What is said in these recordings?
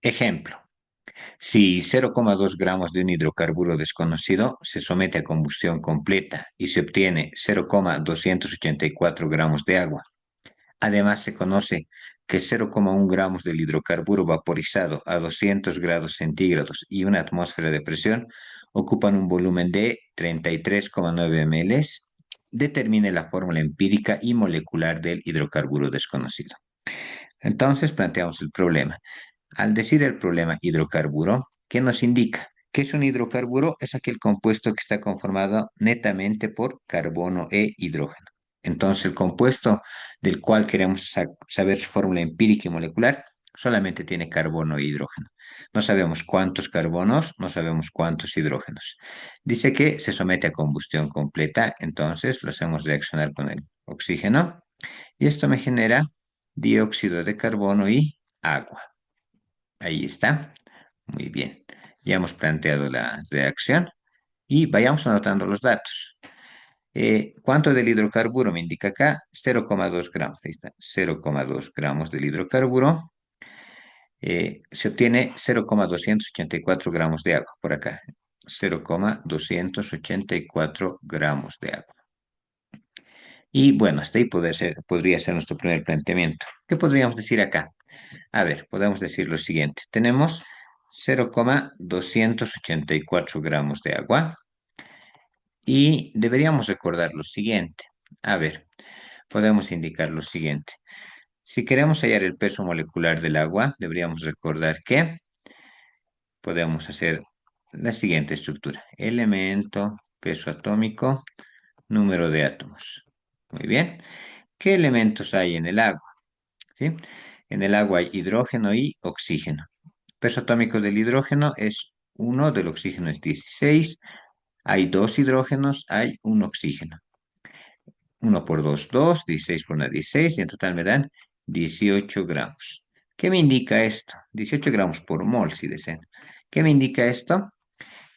Ejemplo, si 0,2 gramos de un hidrocarburo desconocido se somete a combustión completa y se obtiene 0,284 gramos de agua. Además, se conoce que 0,1 gramos del hidrocarburo vaporizado a 200 grados centígrados y una atmósfera de presión ocupan un volumen de 33,9 ml. Determine la fórmula empírica y molecular del hidrocarburo desconocido. Entonces, planteamos el problema. Al decir el problema hidrocarburo, ¿qué nos indica? ¿Qué es un hidrocarburo? Es aquel compuesto que está conformado netamente por carbono e hidrógeno. Entonces, el compuesto del cual queremos saber su fórmula empírica y molecular solamente tiene carbono e hidrógeno. No sabemos cuántos carbonos, no sabemos cuántos hidrógenos. Dice que se somete a combustión completa, entonces lo hacemos reaccionar con el oxígeno y esto me genera dióxido de carbono y agua. Ahí está. Muy bien. Ya hemos planteado la reacción y vayamos anotando los datos. ¿Cuánto del hidrocarburo me indica acá? 0,2 gramos. Ahí está. 0,2 gramos del hidrocarburo. Se obtiene 0,284 gramos de agua por acá. 0,284 gramos de agua. Y bueno, hasta ahí podría ser nuestro primer planteamiento. ¿Qué podríamos decir acá? A ver, podemos decir lo siguiente. Tenemos 0,284 gramos de agua y deberíamos recordar lo siguiente. A ver, podemos indicar lo siguiente. Si queremos hallar el peso molecular del agua, deberíamos recordar que podemos hacer la siguiente estructura. Elemento, peso atómico, número de átomos. Muy bien. ¿Qué elementos hay en el agua? ¿Sí? En el agua hay hidrógeno y oxígeno. Peso atómico del hidrógeno es 1, del oxígeno es 16. Hay dos hidrógenos, hay un oxígeno. 1 por 2, 2, 16 por 1, 16, y en total me dan 18 gramos. ¿Qué me indica esto? 18 gramos por mol, si desean. ¿Qué me indica esto?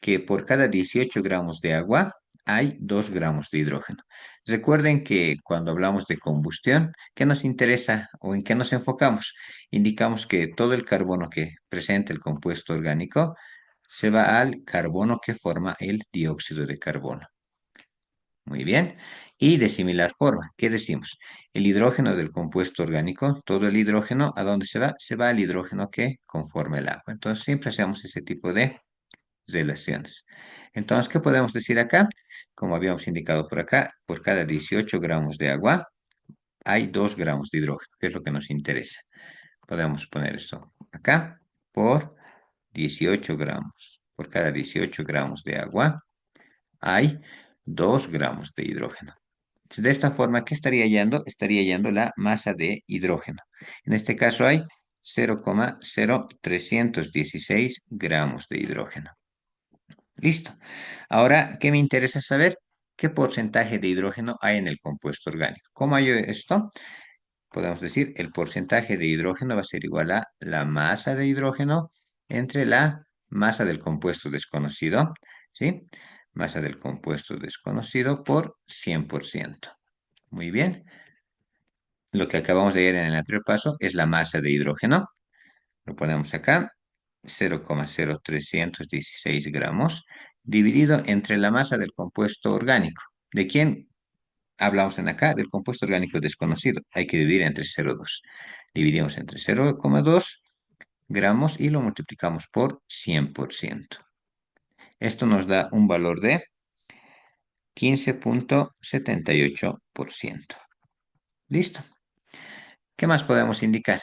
Que por cada 18 gramos de agua hay 2 gramos de hidrógeno. Recuerden que cuando hablamos de combustión, ¿qué nos interesa o en qué nos enfocamos? Indicamos que todo el carbono que presenta el compuesto orgánico se va al carbono que forma el dióxido de carbono. Muy bien. Y de similar forma, ¿qué decimos? El hidrógeno del compuesto orgánico, todo el hidrógeno, ¿a dónde se va? Se va al hidrógeno que conforma el agua. Entonces, siempre hacemos ese tipo de relaciones. Entonces, ¿qué podemos decir acá? Como habíamos indicado por acá, por cada 18 gramos de agua hay 2 gramos de hidrógeno, que es lo que nos interesa. Podemos poner esto acá por 18 gramos. Por cada 18 gramos de agua hay 2 gramos de hidrógeno. De esta forma, ¿qué estaría hallando? Estaría hallando la masa de hidrógeno. En este caso hay 0,0316 gramos de hidrógeno. Listo. Ahora, ¿qué me interesa saber? ¿Qué porcentaje de hidrógeno hay en el compuesto orgánico? ¿Cómo hay esto? Podemos decir, el porcentaje de hidrógeno va a ser igual a la masa de hidrógeno entre la masa del compuesto desconocido, ¿sí? Masa del compuesto desconocido por 100%. Muy bien. Lo que acabamos de ver en el anterior paso es la masa de hidrógeno. Lo ponemos acá, 0,0316 gramos, dividido entre la masa del compuesto orgánico. ¿De quién hablamos en acá? Del compuesto orgánico desconocido. Hay que dividir entre 0,2. Dividimos entre 0,2 gramos y lo multiplicamos por 100%. Esto nos da un valor de 15,78%. Listo. ¿Qué más podemos indicar?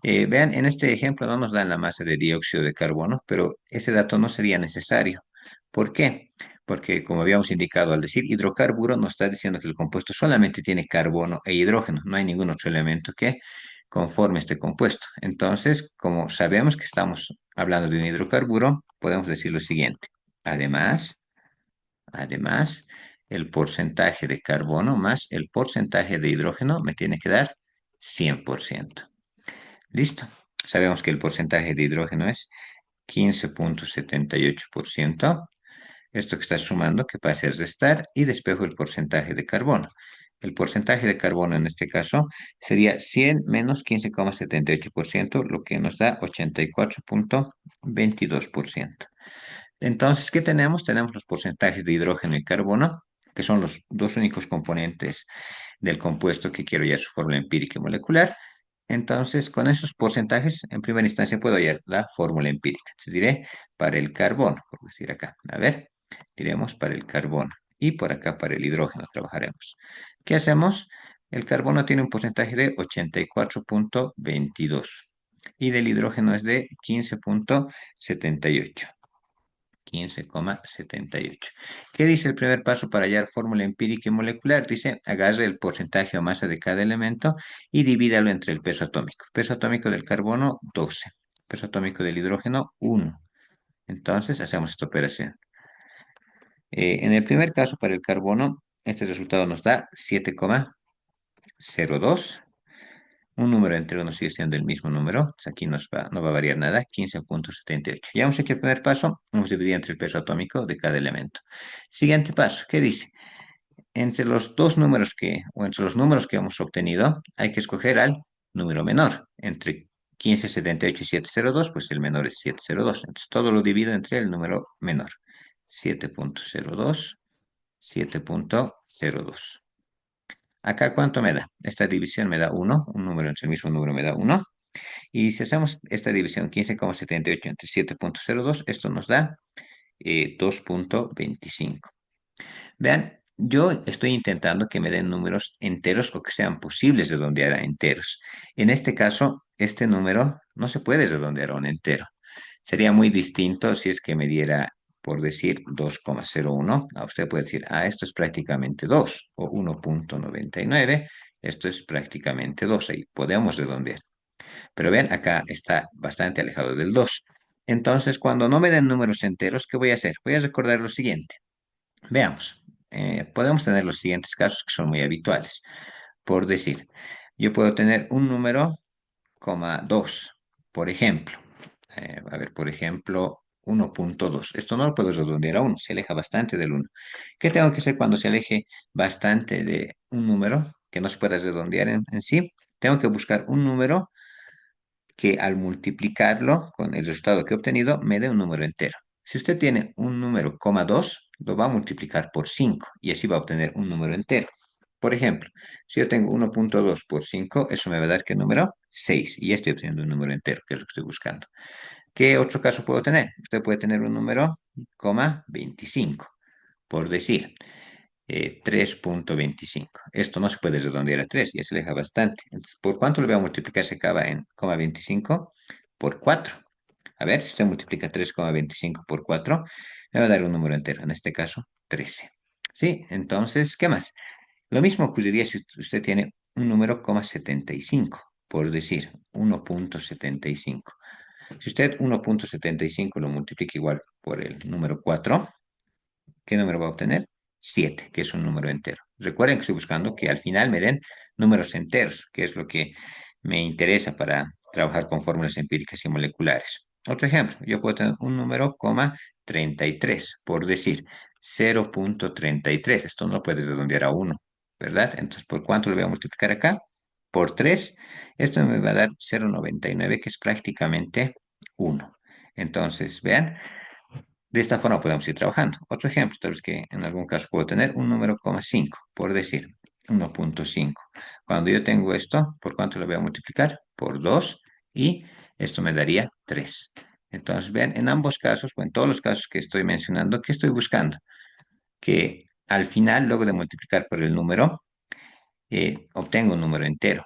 Vean, en este ejemplo no nos dan la masa de dióxido de carbono, pero ese dato no sería necesario. ¿Por qué? Porque, como habíamos indicado, al decir hidrocarburo, nos está diciendo que el compuesto solamente tiene carbono e hidrógeno, no hay ningún otro elemento que conforme este compuesto. Entonces, como sabemos que estamos hablando de un hidrocarburo, podemos decir lo siguiente. Además, el porcentaje de carbono más el porcentaje de hidrógeno me tiene que dar 100%. Listo. Sabemos que el porcentaje de hidrógeno es 15,78%. Esto que está sumando, que pase a restar y despejo el porcentaje de carbono. El porcentaje de carbono en este caso sería 100 menos 15,78%, lo que nos da 84,22%. Entonces, ¿qué tenemos? Tenemos los porcentajes de hidrógeno y carbono, que son los dos únicos componentes del compuesto que quiero hallar su fórmula empírica y molecular. Entonces, con esos porcentajes, en primera instancia puedo hallar la fórmula empírica. Entonces, diré para el carbono, por decir acá. A ver, diremos para el carbono. Y por acá para el hidrógeno trabajaremos. ¿Qué hacemos? El carbono tiene un porcentaje de 84,22 y del hidrógeno es de 15,78. 15,78. ¿Qué dice el primer paso para hallar fórmula empírica y molecular? Dice, agarre el porcentaje o masa de cada elemento y divídalo entre el peso atómico. Peso atómico del carbono, 12. Peso atómico del hidrógeno, 1. Entonces, hacemos esta operación. En el primer caso, para el carbono, este resultado nos da 7,02. Un número entero nos sigue siendo el mismo número. Pues aquí no va a variar nada. 15,78. Ya hemos hecho el primer paso. Hemos dividido entre el peso atómico de cada elemento. Siguiente paso. ¿Qué dice? Entre los dos números o entre los números que hemos obtenido, hay que escoger al número menor. Entre 15,78 y 7,02, pues el menor es 7,02. Entonces todo lo divido entre el número menor. 7,02, 7,02. Acá, ¿cuánto me da? Esta división me da 1, un número entre el mismo número me da 1. Y si hacemos esta división 15,78 entre 7,02, esto nos da 2,25. Vean, yo estoy intentando que me den números enteros o que sean posibles redondear a enteros. En este caso, este número no se puede redondear a un entero. Sería muy distinto si es que me diera, por decir, 2,01. Usted puede decir, esto es prácticamente 2 o 1,99. Esto es prácticamente 2. Ahí podemos redondear. Pero ven, acá está bastante alejado del 2. Entonces, cuando no me den números enteros, ¿qué voy a hacer? Voy a recordar lo siguiente. Veamos, podemos tener los siguientes casos que son muy habituales. Por decir, yo puedo tener un número, 2, por ejemplo. A ver, por ejemplo, 1,2. Esto no lo puedo redondear a 1, se aleja bastante del 1. ¿Qué tengo que hacer cuando se aleje bastante de un número que no se pueda redondear en sí? Tengo que buscar un número que al multiplicarlo con el resultado que he obtenido me dé un número entero. Si usted tiene un número, 2, lo va a multiplicar por 5 y así va a obtener un número entero. Por ejemplo, si yo tengo 1,2 por 5, eso me va a dar ¿qué número? 6 y ya estoy obteniendo un número entero, que es lo que estoy buscando. ¿Qué otro caso puedo tener? Usted puede tener un número, 25, por decir. 3,25. Esto no se puede redondear a 3, ya se aleja bastante. Entonces, ¿por cuánto le voy a multiplicar? Se acaba en 0,25 por 4. A ver, si usted multiplica 3,25 por 4, me va a dar un número entero, en este caso 13. ¿Sí? Entonces, ¿qué más? Lo mismo ocurriría si usted tiene un número, 75, por decir, 1,75. Si usted 1,75 lo multiplica igual por el número 4, ¿qué número va a obtener? 7, que es un número entero. Recuerden que estoy buscando que al final me den números enteros, que es lo que me interesa para trabajar con fórmulas empíricas y moleculares. Otro ejemplo, yo puedo tener un número, 33, por decir 0,33. Esto no puede redondear a 1, ¿verdad? Entonces, ¿por cuánto lo voy a multiplicar acá? Por 3. Esto me va a dar 0,99, que es prácticamente 1. Entonces, vean, de esta forma podemos ir trabajando. Otro ejemplo, tal vez que en algún caso puedo tener un número, 5, por decir 1,5. Cuando yo tengo esto, ¿por cuánto lo voy a multiplicar? Por 2 y esto me daría 3. Entonces, vean, en ambos casos, o en todos los casos que estoy mencionando, ¿qué estoy buscando? Que al final, luego de multiplicar por el número, obtengo un número entero.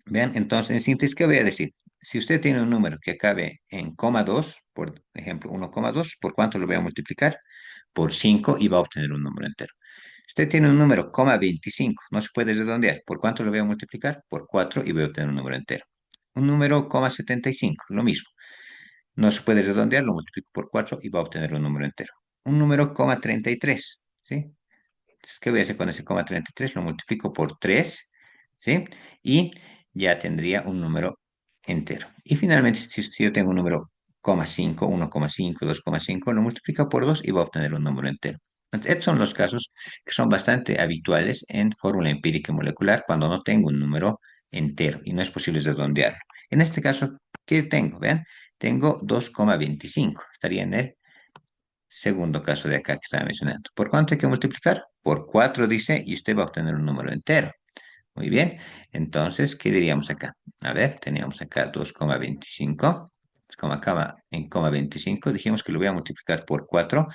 Vean, entonces, en síntesis, ¿qué voy a decir? Si usted tiene un número que acabe en 2, por ejemplo, 1,2, ¿por cuánto lo voy a multiplicar? Por 5 y va a obtener un número entero. Usted tiene un número, 25, no se puede redondear. ¿Por cuánto lo voy a multiplicar? Por 4 y voy a obtener un número entero. Un número, 75, lo mismo. No se puede redondear, lo multiplico por 4 y va a obtener un número entero. Un número, 33, ¿sí? Entonces, ¿qué voy a hacer con ese 33? Lo multiplico por 3, ¿sí? Y ya tendría un número entero. Y finalmente, si yo tengo un número, 5, 1,5, 2,5, lo multiplico por 2 y va a obtener un número entero. Estos son los casos que son bastante habituales en fórmula empírica y molecular cuando no tengo un número entero y no es posible redondearlo. En este caso, ¿qué tengo? Vean, tengo 2,25. Estaría en el segundo caso de acá que estaba mencionando. ¿Por cuánto hay que multiplicar? Por 4 dice, y usted va a obtener un número entero. Muy bien. Entonces, ¿qué diríamos acá? A ver, teníamos acá 2,25. Como acaba en coma 25, dijimos que lo voy a multiplicar por 4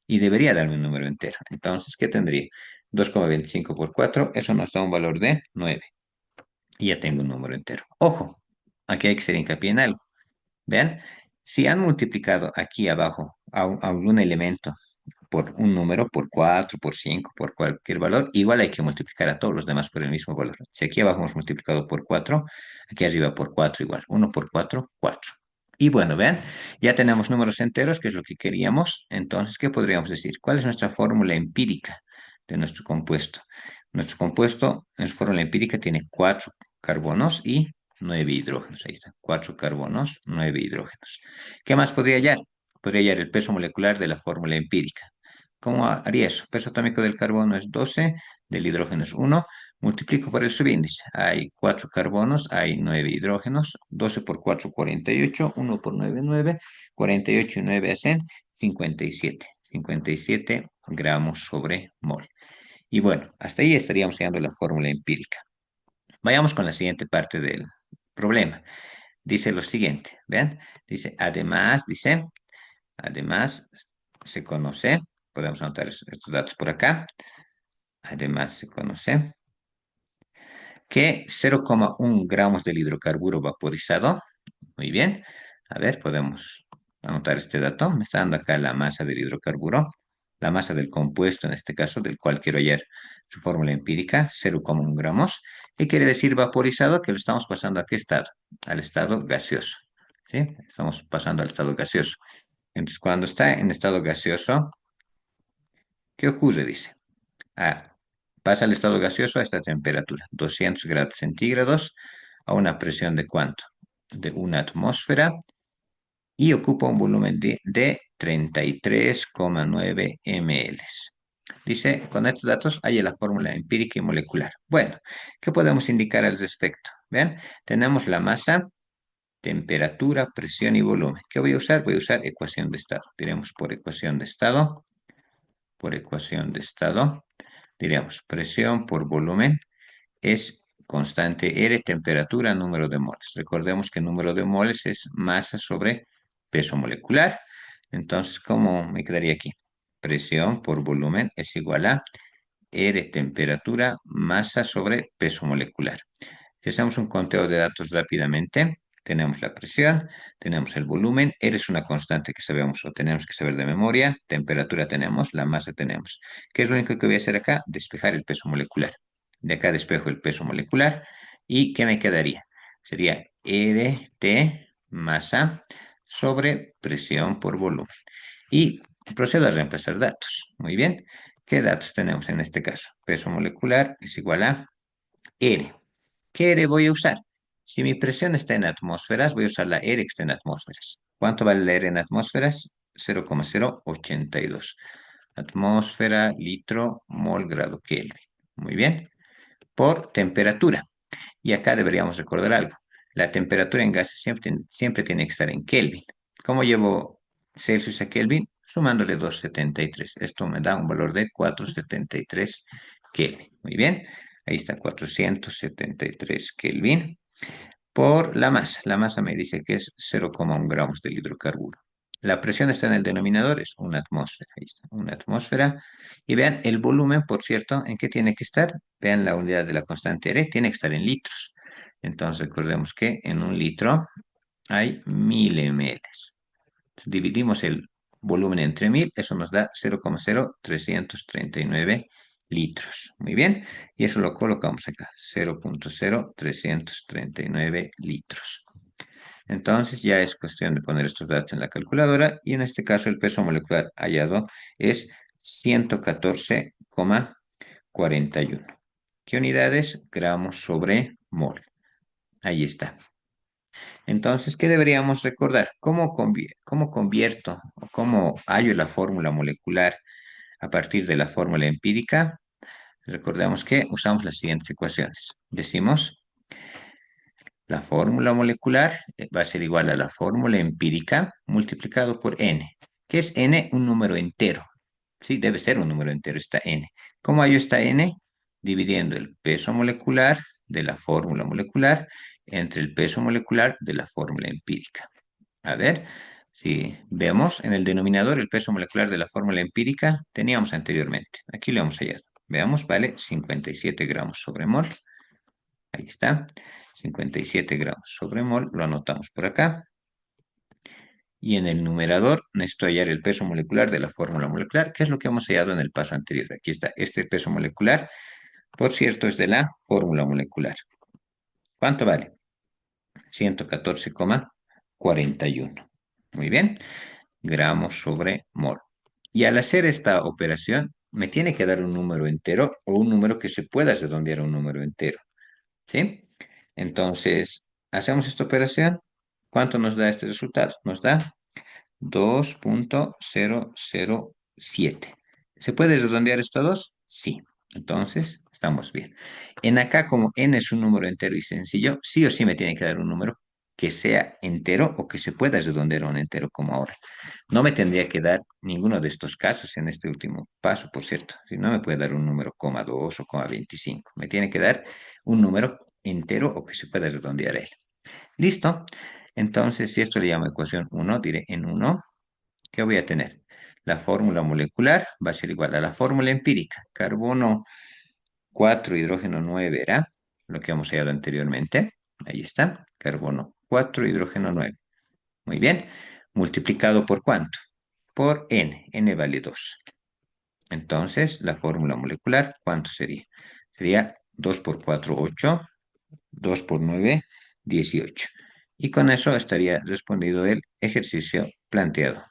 y debería darme un número entero. Entonces, ¿qué tendría? 2,25 por 4, eso nos da un valor de 9. Y ya tengo un número entero. Ojo, aquí hay que hacer hincapié en algo. Vean, si han multiplicado aquí abajo a algún elemento por un número, por 4, por 5, por cualquier valor, igual hay que multiplicar a todos los demás por el mismo valor. Si aquí abajo hemos multiplicado por 4, aquí arriba por 4 igual. 1 por 4, 4. Y bueno, vean, ya tenemos números enteros, que es lo que queríamos. Entonces, ¿qué podríamos decir? ¿Cuál es nuestra fórmula empírica de nuestro compuesto? Nuestro compuesto en su fórmula empírica tiene 4 carbonos y 9 hidrógenos. Ahí está, 4 carbonos, 9 hidrógenos. ¿Qué más podría hallar? Podría hallar el peso molecular de la fórmula empírica. ¿Cómo haría eso? Peso atómico del carbono es 12, del hidrógeno es 1. Multiplico por el subíndice. Hay 4 carbonos, hay 9 hidrógenos. 12 por 4, 48. 1 por 9, 9. 48 y 9 hacen 57. 57 gramos sobre mol. Y bueno, hasta ahí estaríamos llegando a la fórmula empírica. Vayamos con la siguiente parte del problema. Dice lo siguiente, ¿ven? Dice, además, se conoce, podemos anotar estos datos por acá, además se conoce que 0,1 gramos del hidrocarburo vaporizado, muy bien, a ver, podemos anotar este dato, me está dando acá la masa del hidrocarburo, la masa del compuesto, en este caso, del cual quiero hallar su fórmula empírica, 0,1 gramos, y quiere decir vaporizado que lo estamos pasando a qué estado, al estado gaseoso, ¿sí? Estamos pasando al estado gaseoso. Entonces, cuando está en estado gaseoso, ¿qué ocurre? Dice. Ah, pasa al estado gaseoso a esta temperatura, 200 grados centígrados, a una presión de ¿cuánto? De una atmósfera y ocupa un volumen de 33,9 ml. Dice, con estos datos hay la fórmula empírica y molecular. Bueno, ¿qué podemos indicar al respecto? Vean, tenemos la masa, temperatura, presión y volumen. ¿Qué voy a usar? Voy a usar ecuación de estado. Diremos por ecuación de estado, diríamos presión por volumen es constante R, temperatura, número de moles. Recordemos que el número de moles es masa sobre peso molecular. Entonces, ¿cómo me quedaría aquí? Presión por volumen es igual a R, temperatura, masa sobre peso molecular. Si hacemos un conteo de datos rápidamente, tenemos la presión, tenemos el volumen, R es una constante que sabemos o tenemos que saber de memoria, temperatura tenemos, la masa tenemos. ¿Qué es lo único que voy a hacer acá? Despejar el peso molecular. De acá despejo el peso molecular y ¿qué me quedaría? Sería RT masa sobre presión por volumen. Y procedo a reemplazar datos. Muy bien. ¿Qué datos tenemos en este caso? Peso molecular es igual a R. ¿Qué R voy a usar? Si mi presión está en atmósferas, voy a usar la R que está en atmósferas. ¿Cuánto vale la R en atmósferas? 0,082. Atmósfera, litro, mol, grado Kelvin. Muy bien. Por temperatura. Y acá deberíamos recordar algo. La temperatura en gases siempre tiene que estar en Kelvin. ¿Cómo llevo Celsius a Kelvin? Sumándole 273. Esto me da un valor de 473 Kelvin. Muy bien. Ahí está 473 Kelvin por la masa. La masa me dice que es 0,1 gramos del hidrocarburo. La presión está en el denominador, es una atmósfera. Ahí está, una atmósfera. Y vean el volumen, por cierto, ¿en qué tiene que estar? Vean la unidad de la constante R, tiene que estar en litros. Entonces recordemos que en un litro hay 1000 ml. Dividimos el volumen entre 1000, eso nos da 0,0339 litros. Muy bien, y eso lo colocamos acá, 0,0339 litros. Entonces ya es cuestión de poner estos datos en la calculadora y en este caso el peso molecular hallado es 114,41. ¿Qué unidades? Gramos sobre mol. Ahí está. Entonces, ¿qué deberíamos recordar? ¿Cómo convierto o cómo hallo la fórmula molecular A partir de la fórmula empírica, recordemos que usamos las siguientes ecuaciones. Decimos, la fórmula molecular va a ser igual a la fórmula empírica multiplicado por n. ¿Qué es n? Un número entero. Sí, debe ser un número entero esta n. ¿Cómo hallo esta n? Dividiendo el peso molecular de la fórmula molecular entre el peso molecular de la fórmula empírica. A ver, si vemos en el denominador el peso molecular de la fórmula empírica, teníamos anteriormente. Aquí lo vamos a hallar. Veamos, vale 57 gramos sobre mol. Ahí está, 57 gramos sobre mol, lo anotamos por acá. Y en el numerador necesito hallar el peso molecular de la fórmula molecular, que es lo que hemos hallado en el paso anterior. Aquí está, este peso molecular, por cierto, es de la fórmula molecular. ¿Cuánto vale? 114,41. Muy bien, gramos sobre mol. Y al hacer esta operación, me tiene que dar un número entero o un número que se pueda redondear a un número entero. ¿Sí? Entonces, hacemos esta operación. ¿Cuánto nos da este resultado? Nos da 2,007. ¿Se puede redondear esto a 2? Sí. Entonces, estamos bien. En acá, como n es un número entero y sencillo, sí o sí me tiene que dar un número que sea entero o que se pueda redondear a un entero como ahora. No me tendría que dar ninguno de estos casos en este último paso, por cierto. Si no me puede dar un número coma 2 o coma 25. Me tiene que dar un número entero o que se pueda redondear a él. ¿Listo? Entonces, si esto le llamo ecuación 1, diré en 1, ¿qué voy a tener? La fórmula molecular va a ser igual a la fórmula empírica. Carbono 4, hidrógeno 9 era lo que hemos hallado anteriormente. Ahí está, carbono 4, hidrógeno 9. Muy bien. ¿Multiplicado por cuánto? Por n. N vale 2. Entonces, la fórmula molecular, ¿cuánto sería? Sería 2 por 4, 8. 2 por 9, 18. Y con eso estaría respondido el ejercicio planteado.